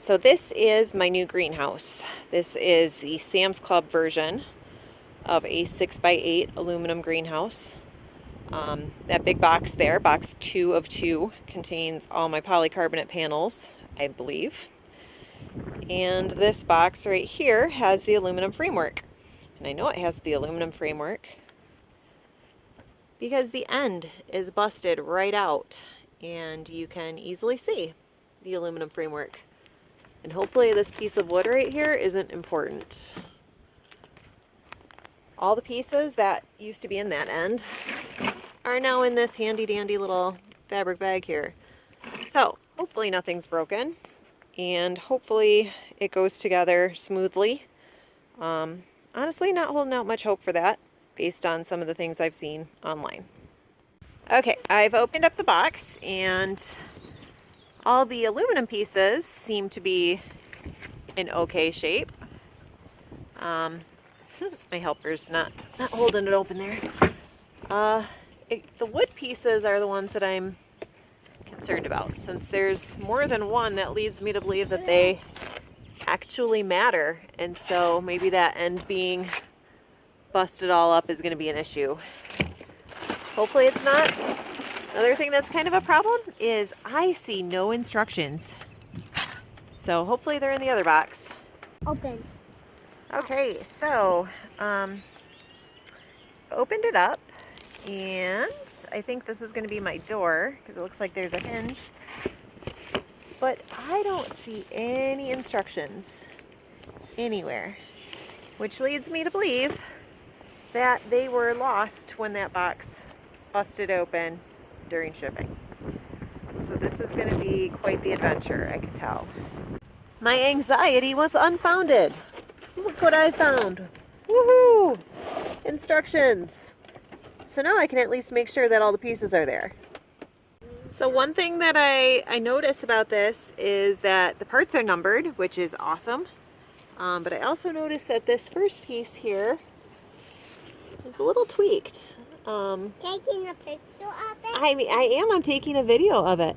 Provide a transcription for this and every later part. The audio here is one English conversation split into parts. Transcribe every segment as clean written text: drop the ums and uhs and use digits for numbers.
So this is my new greenhouse. This is the Sam's Club version of a 6x8 aluminum greenhouse. That big box there, box 2 of 2, contains all my polycarbonate panels, I believe. And this box right here has the aluminum framework. And I know it has the aluminum framework because the end is busted right out and you can easily see the aluminum framework. And hopefully this piece of wood right here isn't important. All the pieces that used to be in that end are now in this handy dandy little fabric bag here. So hopefully nothing's broken and hopefully it goes together smoothly. Honestly, not holding out much hope for that based on some of the things I've seen online. Okay, I've opened up the box and all the aluminum pieces seem to be in okay shape. My helper's not holding it open there. The wood pieces are the ones that I'm concerned about, since there's more than one that leads me to believe that they actually matter, and so maybe that end being busted all up is going to be an issue. Hopefully it's not. Another thing that's kind of a problem is I see no instructions. So hopefully they're in the other box. Open. Okay, so opened it up, and I think this is going to be my door because it looks like there's a hinge. But I don't see any instructions anywhere, which leads me to believe that they were lost when that box busted open during shipping. So this is going to be quite the adventure, I can tell. My anxiety was unfounded. Look what I found. Woohoo! Instructions. So now I can at least make sure that all the pieces are there. So one thing that I notice about this is that the parts are numbered, which is awesome. But I also noticed that this first piece here is a little tweaked. Taking a picture of it? I'm taking a video of it.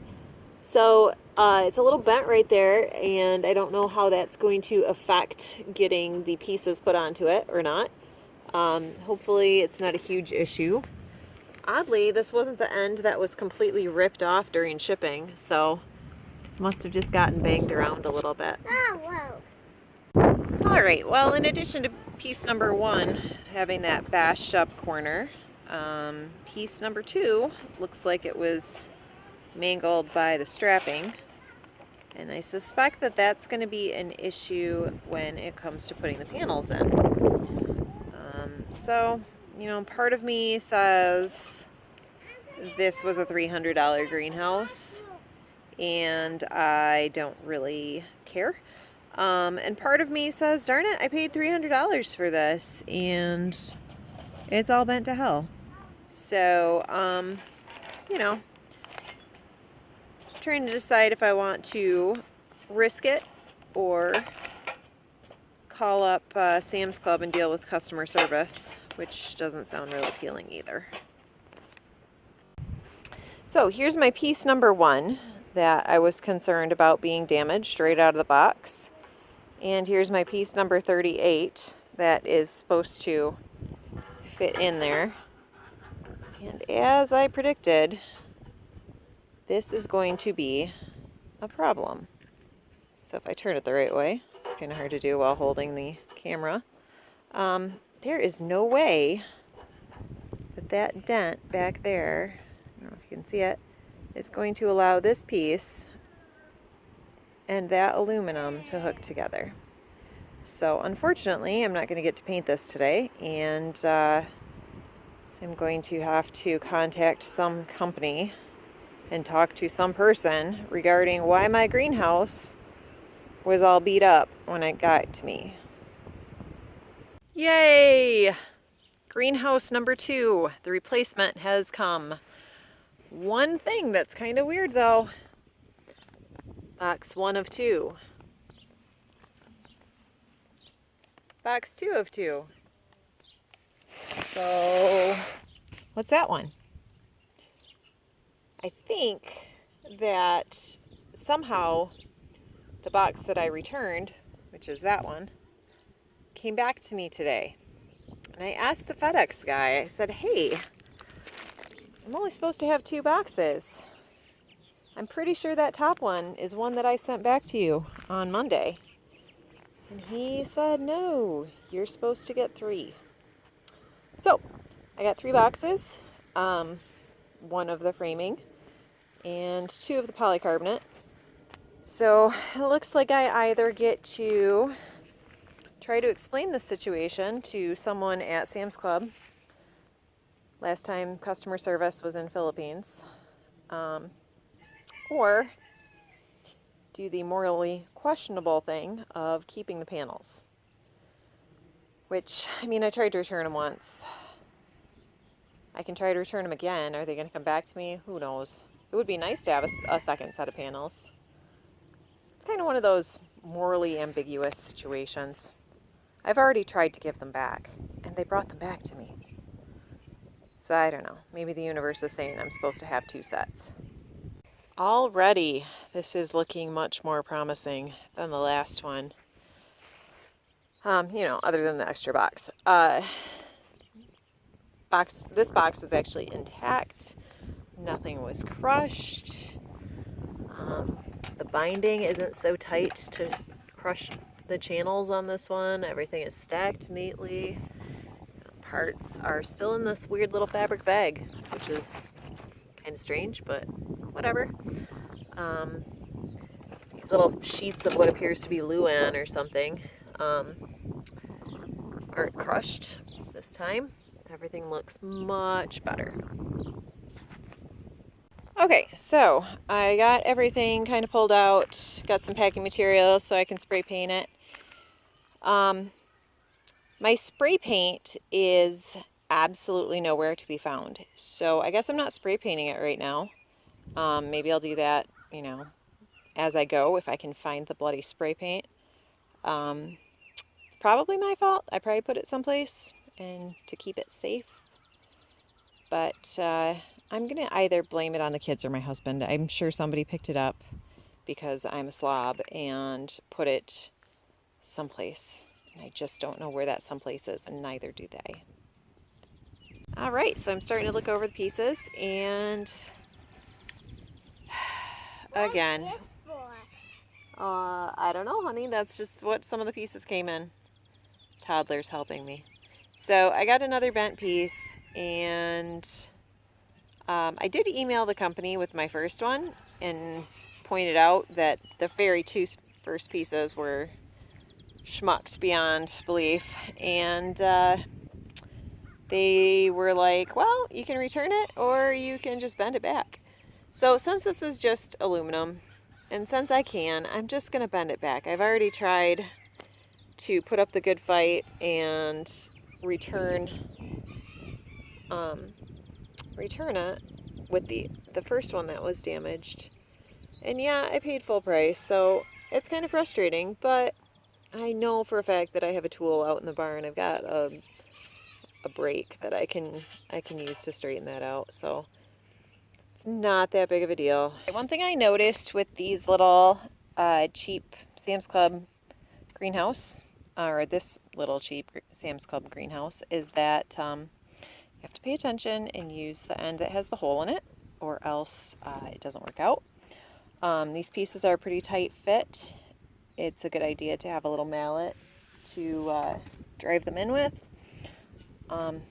So it's a little bent right there, and I don't know how that's going to affect getting the pieces put onto it or not. Hopefully it's not a huge issue. Oddly, this wasn't the end that was completely ripped off during shipping, so must have just gotten banged around a little bit. Oh, whoa. Alright, well, in addition to piece number 1 having that bashed up corner, piece number 2 looks like it was mangled by the strapping, and I suspect that that's going to be an issue when it comes to putting the panels in. So, you know, part of me says this was a $300 greenhouse and I don't really care. And part of me says, darn it, I paid $300 for this and it's all bent to hell. So, you know, trying to decide if I want to risk it or call up Sam's Club and deal with customer service, which doesn't sound real appealing either. So here's my piece number 1 that I was concerned about being damaged right out of the box. And here's my piece number 38 that is supposed to fit in there. And as I predicted, this is going to be a problem. So if I turn it the right way, it's kind of hard to do while holding the camera. There is no way that dent back there, I don't know if you can see it, is going to allow this piece and that aluminum to hook together. So unfortunately, I'm not going to get to paint this today, and I'm going to have to contact some company and talk to some person regarding why my greenhouse was all beat up when it got to me. Yay! Greenhouse number 2, the replacement has come. One thing that's kind of weird though, box 1 of 2. Box 2 of 2. So, what's that one? I think that somehow the box that I returned, which is that one, came back to me today. And I asked the FedEx guy, I said, hey, I'm only supposed to have 2 boxes. I'm pretty sure that top one is one that I sent back to you on Monday. And he said, no, you're supposed to get 3. So I got 3 boxes, 1 of the framing and 2 of the polycarbonate. So it looks like I either get to try to explain this situation to someone at Sam's Club. Last time customer service was in Philippines. Or do the morally questionable thing of keeping the panels. Which, I mean, I tried to return them once. I can try to return them again. Are they going to come back to me? Who knows? It would be nice to have a second set of panels. It's kind of one of those morally ambiguous situations. I've already tried to give them back, and they brought them back to me. So I don't know. Maybe the universe is saying I'm supposed to have 2 sets. Already, this is looking much more promising than the last one. Other than the extra box. This box was actually intact. Nothing was crushed. The binding isn't so tight to crush the channels on this one. Everything is stacked neatly. Parts are still in this weird little fabric bag, which is kind of strange, but whatever. These little sheets of what appears to be Luan or something aren't crushed this time. Everything looks much better. Okay, so I got everything kind of pulled out, got some packing material so I can spray paint it. My spray paint is absolutely nowhere to be found, so I guess I'm not spray painting it right now. Maybe I'll do that, as I go if I can find the bloody spray paint. It's probably my fault. I probably put it someplace and to keep it safe. But I'm going to either blame it on the kids or my husband. I'm sure somebody picked it up because I'm a slob and put it someplace. And I just don't know where that someplace is, and neither do they. All right, so I'm starting to look over the pieces, and again, What's this for? I don't know, honey. That's just what some of the pieces came in. Toddler's helping me. So I got another bent piece, and I did email the company with my first one and pointed out that the very 2 first pieces were schmucked beyond belief, and they were like, well, you can return it or you can just bend it back. So since this is just aluminum, and since I can, I'm just going to bend it back. I've already tried to put up the good fight and return it with the first one that was damaged. And yeah, I paid full price, so it's kind of frustrating, but I know for a fact that I have a tool out in the barn. I've got a brake that I can use to straighten that out, so it's not that big of a deal. One thing I noticed with these little cheap Sam's Club greenhouse, or this little cheap Sam's Club greenhouse, is that you have to pay attention and use the end that has the hole in it, or else it doesn't work out. These pieces are a pretty tight fit. It's a good idea to have a little mallet to drive them in with. I'm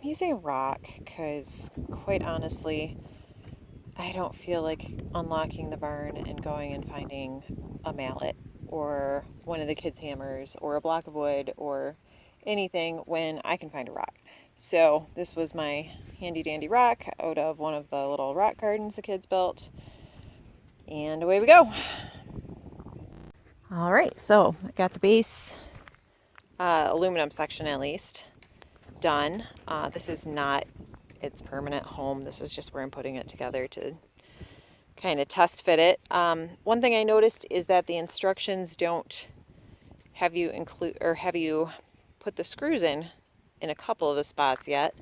using a rock because, quite honestly, I don't feel like unlocking the barn and going and finding a mallet or one of the kids' hammers or a block of wood or anything when I can find a rock. So this was my handy dandy rock out of one of the little rock gardens the kids built, and away we go. All right, so I got the base aluminum section at least done. This is not its permanent home. This is just where I'm putting it together to kind of test fit it. One thing I noticed is that the instructions don't have you put the screws in a couple of the spots yet,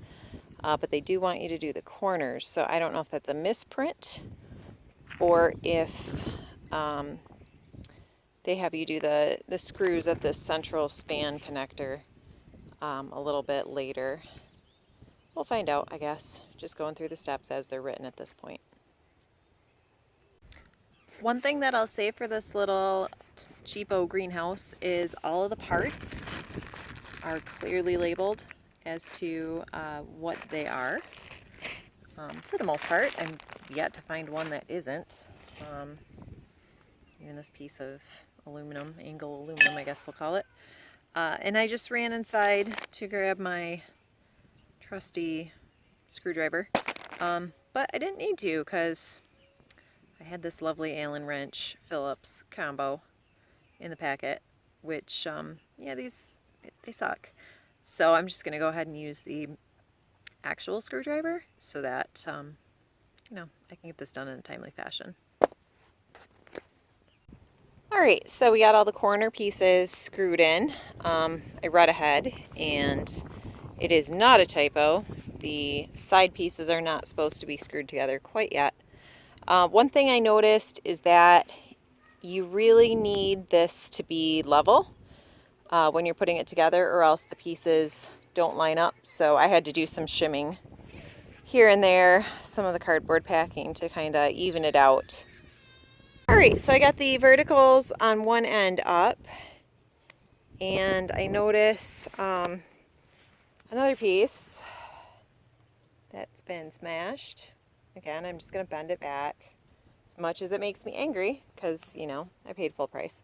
but they do want you to do the corners. So I don't know if that's a misprint or if they have you do the screws at this central span connector a little bit later. We'll find out, I guess. Just going through the steps as they're written at this point. One thing that I'll say for this little cheapo greenhouse is all of the parts are clearly labeled as to what they are. For the most part, I'm yet to find one that isn't. Even this piece of aluminum, angle aluminum, I guess we'll call it. And I just ran inside to grab my trusty screwdriver, but I didn't need to because I had this lovely Allen wrench Phillips combo in the packet, which, yeah, they suck. So I'm just going to go ahead and use the actual screwdriver so that, you know, I can get this done in a timely fashion. Alright, so we got all the corner pieces screwed in. I read ahead and it is not a typo. The side pieces are not supposed to be screwed together quite yet. One thing I noticed is that you really need this to be level when you're putting it together, or else the pieces don't line up. So I had to do some shimming here and there, some of the cardboard packing to kind of even it out. Alright, so I got the verticals on one end up, and I notice another piece that's been smashed. Again, I'm just going to bend it back as much as it makes me angry because, you know, I paid full price.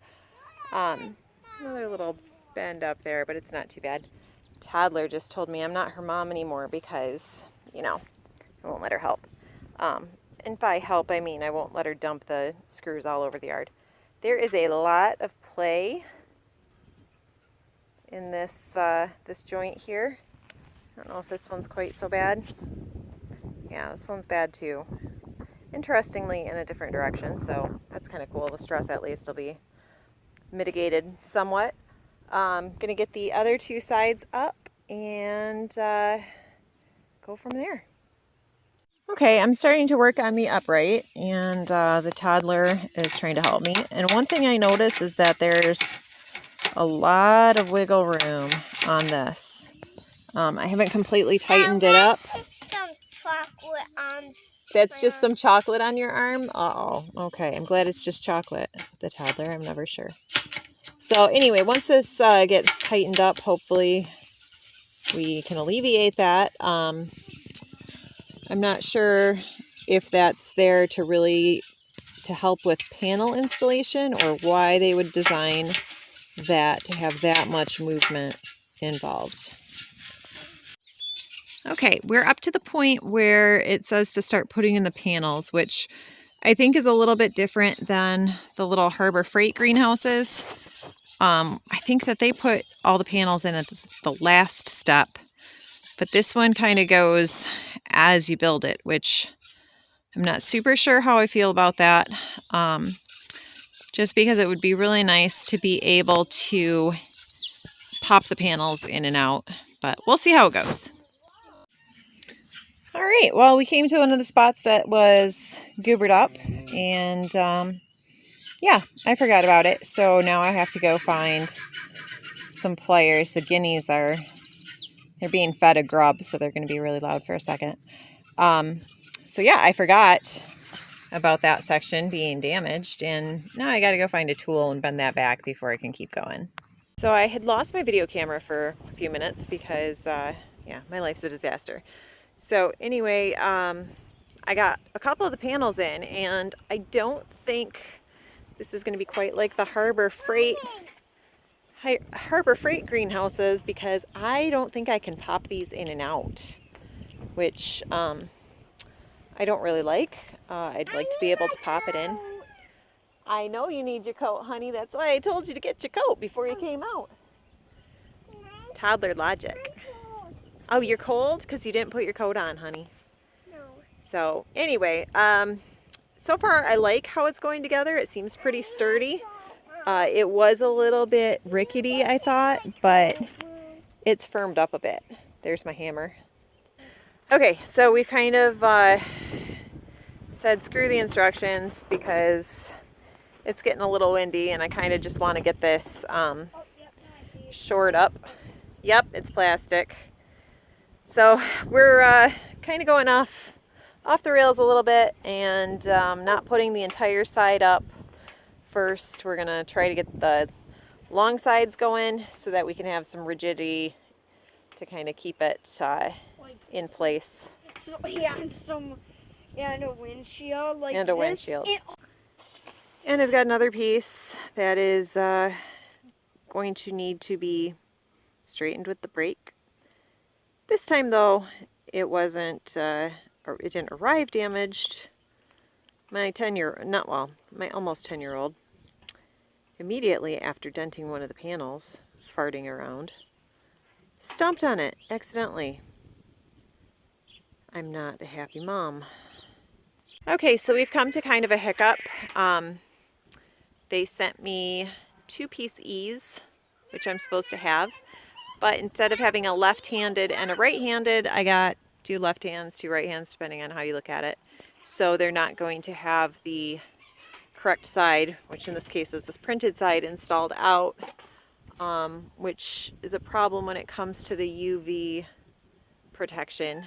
Another little bend up there, but it's not too bad. Toddler just told me I'm not her mom anymore because, you know, I won't let her help. And by help, I mean I won't let her dump the screws all over the yard. There is a lot of play in this this joint here. I don't know if this one's quite so bad. Yeah, this one's bad too. Interestingly, in a different direction, so that's kind of cool. The stress at least will be mitigated somewhat. Gonna get the other two sides up and go from there. Okay, I'm starting to work on the upright, and the toddler is trying to help me. And one thing I notice is that there's a lot of wiggle room on this. I haven't completely tightened it up. Some chocolate on. That's just some chocolate on your arm? Uh-oh. Okay, I'm glad it's just chocolate. The toddler, I'm never sure. So anyway, once this gets tightened up, hopefully we can alleviate that. I'm not sure if that's there to help with panel installation or why they would design that to have that much movement involved. Okay, we're up to the point where it says to start putting in the panels, which I think is a little bit different than the little Harbor Freight greenhouses. I think that they put all the panels in at the last step, but this one kind of goes as you build it, which I'm not super sure how I feel about that. Just because it would be really nice to be able to pop the panels in and out, but we'll see how it goes. All right, well, we came to one of the spots that was goobered up, and yeah, I forgot about it, so now I have to go find some pliers. The guineas they're being fed a grub, so they're going to be really loud for a second. So yeah, I forgot about that section being damaged, and now I got to go find a tool and bend that back before I can keep going. So I had lost my video camera for a few minutes because, yeah, my life's a disaster. So anyway, I got a couple of the panels in, and I don't think this is going to be quite like the Harbor Freight greenhouses, because I don't think I can pop these in and out, which I don't really like. I'd like to be able to pop it in. I know you need your coat, honey. That's why I told you to get your coat before you came out. Toddler logic. Oh, you're cold because you didn't put your coat on, honey. No. So anyway, so far I like how it's going together. It seems pretty sturdy. It was a little bit rickety, I thought, but it's firmed up a bit. There's my hammer. Okay, so we kind of said screw the instructions because It's getting a little windy and I kind of just want to get this shored up. Yep, it's plastic. So we're kind of going off the rails a little bit and not putting the entire side up first. We're gonna try to get the long sides going so that we can have some rigidity to kind of keep it in place. So, yeah, and a windshield like And a this. windshield. And I've got another piece that is going to need to be straightened with the brake. This time though, it wasn't, or it didn't arrive damaged. My almost 10-year-old, immediately after denting one of the panels, farting around, stomped on it accidentally. I'm not a happy mom. Okay, so we've come to kind of a hiccup. They sent me 2-piece E's, which I'm supposed to have, but instead of having a left-handed and a right-handed, I got 2 left hands, 2 right hands, depending on how you look at it. So they're not going to have the correct side, which in this case is this printed side, installed out, which is a problem when it comes to the UV protection.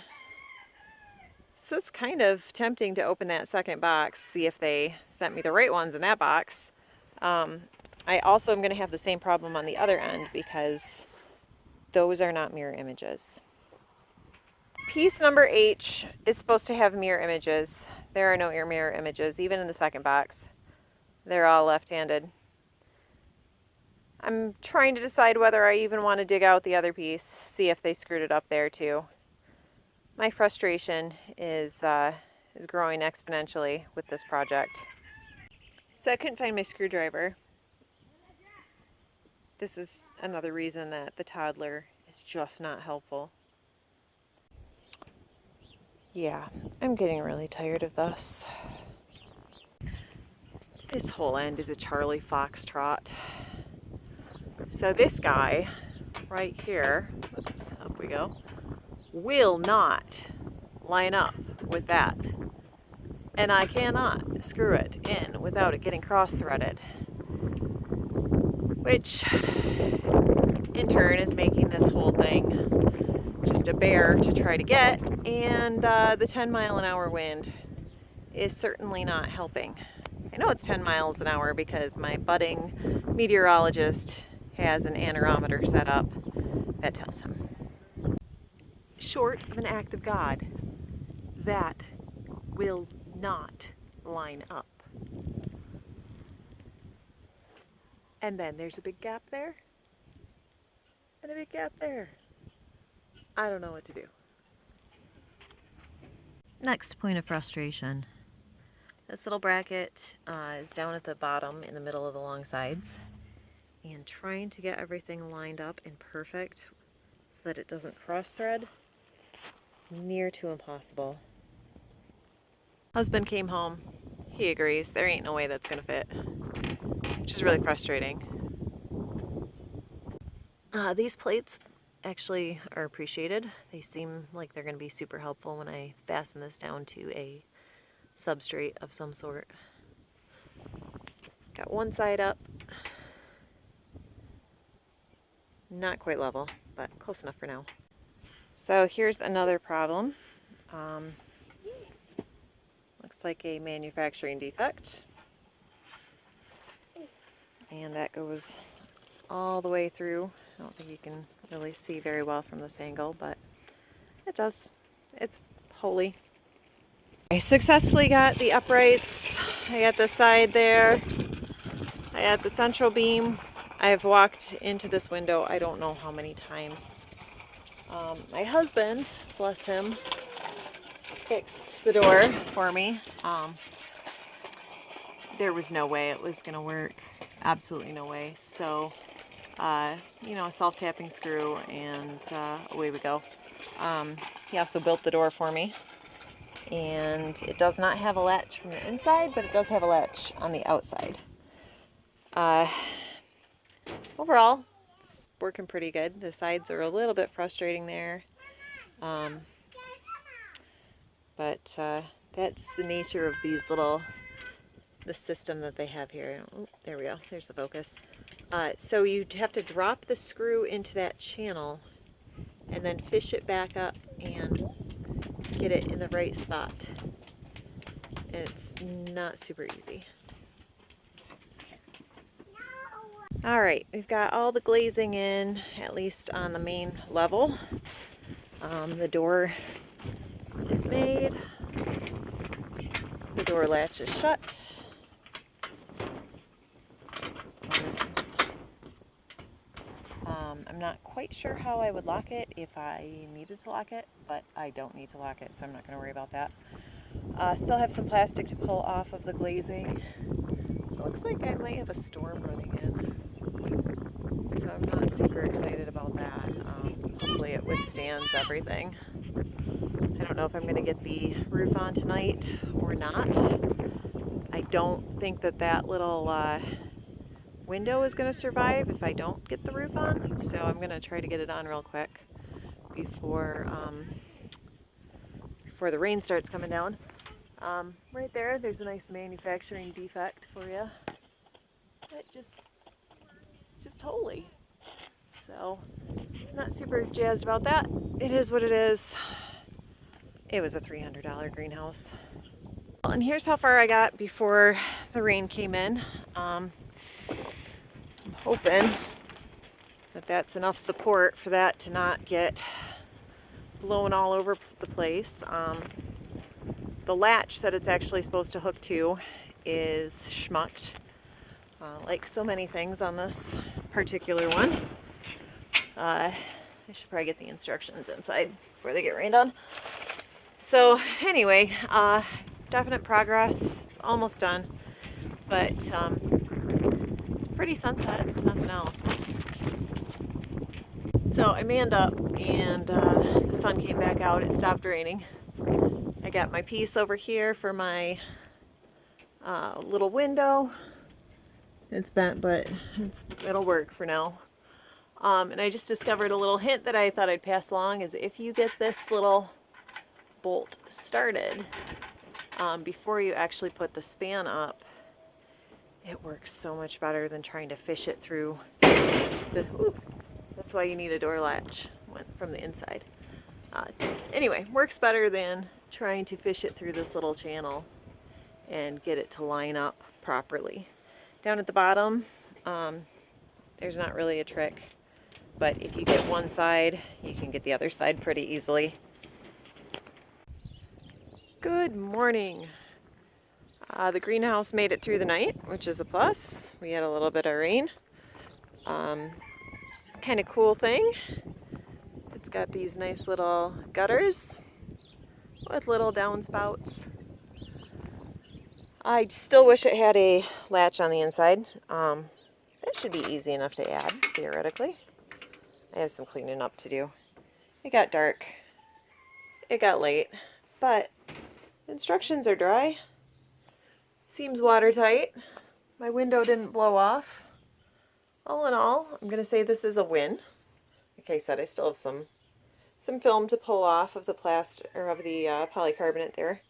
So it's kind of tempting to open that second box, see if they sent me the right ones in that box. I also am going to have the same problem on the other end because those are not mirror images. Piece number H is supposed to have mirror images. There are no mirror images, even in the second box. They're all left-handed. I'm trying to decide whether I even want to dig out the other piece, see if they screwed it up there too. My frustration is growing exponentially with this project. So I couldn't find my screwdriver. This is another reason that the toddler is just not helpful. Yeah, I'm getting really tired of this. This whole end is a Charlie Foxtrot. So this guy right here, oops, up we go, will not line up with that. And I cannot screw it in without it getting cross-threaded, which in turn is making this whole thing just a bear to try to get, and the 10-mile-an-hour wind is certainly not helping. I know it's 10 miles an hour because my budding meteorologist has an anerometer set up that tells him. Short of an act of God, that will not line up. And then there's a big gap there, and a big gap there. I don't know what to do. Next point of frustration. This little bracket is down at the bottom in the middle of the long sides, and trying to get everything lined up and perfect so that it doesn't cross thread, near to impossible. Husband came home. He agrees. There ain't no way that's gonna fit, which is really frustrating. These plates actually are appreciated. They seem like they're going to be super helpful when I fasten this down to a substrate of some sort. Got one side up. Not quite level, but close enough for now. So here's another problem. Looks like a manufacturing defect. And that goes all the way through. I don't think you can really see very well from this angle, but it does. It's holy. I successfully got the uprights. I got the side there. I got the central beam. I've walked into this window I don't know how many times. My husband, bless him, fixed the door for me. There was no way it was going to work. Absolutely no way. So, you know, a self-tapping screw, and away we go. He also built the door for me. And it does not have a latch from the inside, but it does have a latch on the outside. Overall, it's working pretty good. The sides are a little bit frustrating there. But that's the nature of these little the system that they have here. Oh, there we go. There's the focus. So you have to drop the screw into that channel and then fish it back up and get it in the right spot. And it's not super easy. All right, we've got all the glazing in, at least on the main level. The door is made. The door latch is shut. I'm not quite sure how I would lock it if I needed to lock it, but I don't need to lock it, so I'm not going to worry about that. Still have some plastic to pull off of the glazing. Looks like I might have a storm running in, so I'm not super excited about that. Hopefully it withstands everything. I don't know if I'm going to get the roof on tonight or not. I don't think that little window is going to survive if I don't get the roof on, so I'm going to try to get it on real quick before the rain starts coming down. Right there, there's a nice manufacturing defect for you. It's just holy. So, not super jazzed about that. It is what it is. It was a $300 greenhouse. And here's how far I got before the rain came in. I'm hoping that that's enough support for that to not get blown all over the place. The latch that it's actually supposed to hook to is schmucked, like so many things on this particular one. I should probably get the instructions inside before they get rained on. So anyway, definite progress. It's almost done, but it's pretty sunset, if nothing else. So I manned up and the sun came back out. It stopped raining. I got my piece over here for my little window. It's bent, but it'll work for now. And I just discovered a little hint that I thought I'd pass along is if you get this little bolt started before you actually put the span up, it works so much better than trying to fish it through the, that's why you need a door latch from the inside. Anyway, works better than trying to fish it through this little channel and get it to line up properly. Down at the bottom, there's not really a trick, but if you get one side, you can get the other side pretty easily. Good morning. The greenhouse made it through the night, which is a plus. We had a little bit of rain. Kind of cool thing. It's got these nice little gutters with little downspouts. I still wish it had a latch on the inside. That should be easy enough to add, theoretically. I have some cleaning up to do. It got dark. It got late, but instructions are dry. Seems watertight. My window didn't blow off. All in all, I'm going to say this is a win. Like I said, I still have some film to pull off of the polycarbonate there.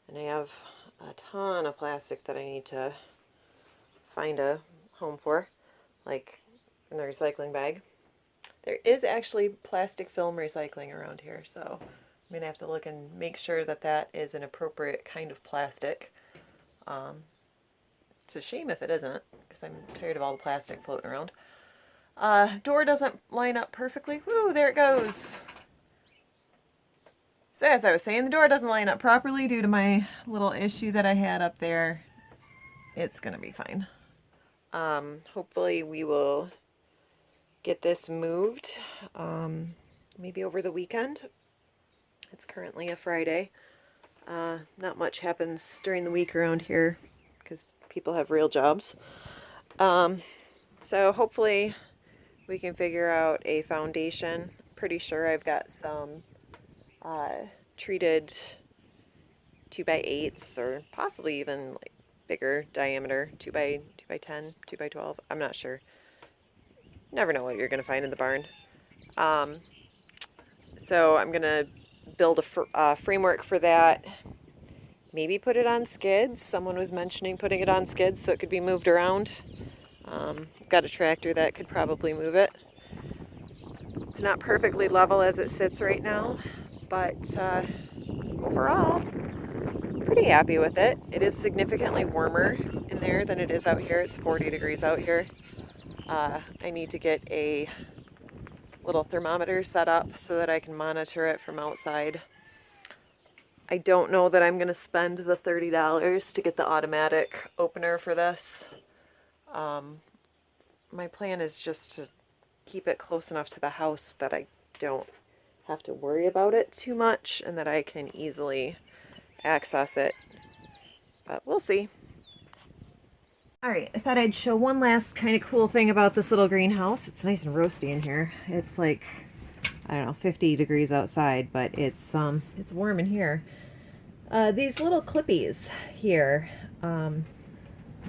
And I have a ton of plastic that I need to find a home for, like in the recycling bag. There is actually plastic film recycling around here, so I'm going to have to look and make sure that that is an appropriate kind of plastic. It's a shame if it isn't, because I'm tired of all the plastic floating around. Door doesn't line up perfectly. Woo, there it goes. So as I was saying, the door doesn't line up properly due to my little issue that I had up there. It's going to be fine. Hopefully we will get this moved maybe over the weekend. It's currently a Friday. Not much happens during the week around here because people have real jobs. So hopefully we can figure out a foundation. Pretty sure I've got some treated 2x8s or possibly even like bigger diameter 2x10, 2x12. I'm not sure. Never know what you're going to find in the barn. So I'm going to build a framework for that maybe put it on skids. Someone was mentioning putting it on skids so it could be moved around. Got a tractor that could probably move it. It's not perfectly level as it sits right now, but overall, pretty happy with it. It is significantly warmer in there than it is out here. It's 40 degrees out here. I need to get a little thermometer set up so that I can monitor it from outside. I don't know that I'm going to spend the $30 to get the automatic opener for this. My plan is just to keep it close enough to the house that I don't have to worry about it too much and that I can easily access it. But we'll see. Alright, I thought I'd show one last kind of cool thing about this little greenhouse. It's nice and roasty in here. It's like, I don't know, 50 degrees outside, but it's warm in here. These little clippies here.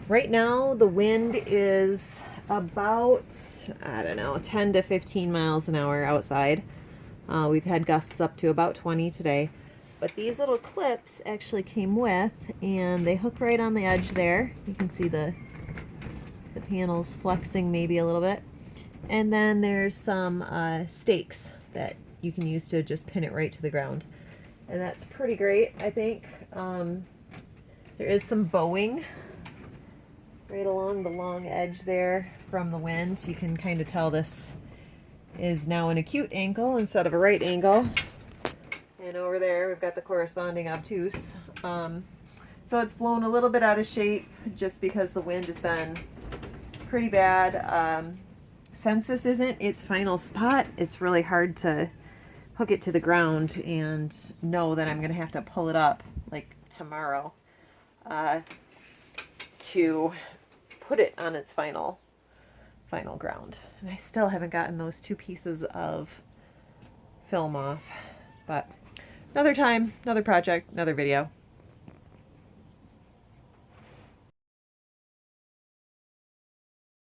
Right now the wind is about, I don't know, 10 to 15 miles an hour outside. We've had gusts up to about 20 today. But these little clips actually came with, and they hook right on the edge there. You can see the panels flexing maybe a little bit. And then there's some stakes that you can use to just pin it right to the ground. And that's pretty great, I think. There is some bowing right along the long edge there from the wind. You can kind of tell this is now an acute angle instead of a right angle. And over there we've got the corresponding obtuse. So it's blown a little bit out of shape just because the wind has been pretty bad. Since this isn't its final spot, it's really hard to hook it to the ground and know that I'm going to have to pull it up like tomorrow to put it on its final ground. And I still haven't gotten those two pieces of film off, but another time, another project, another video.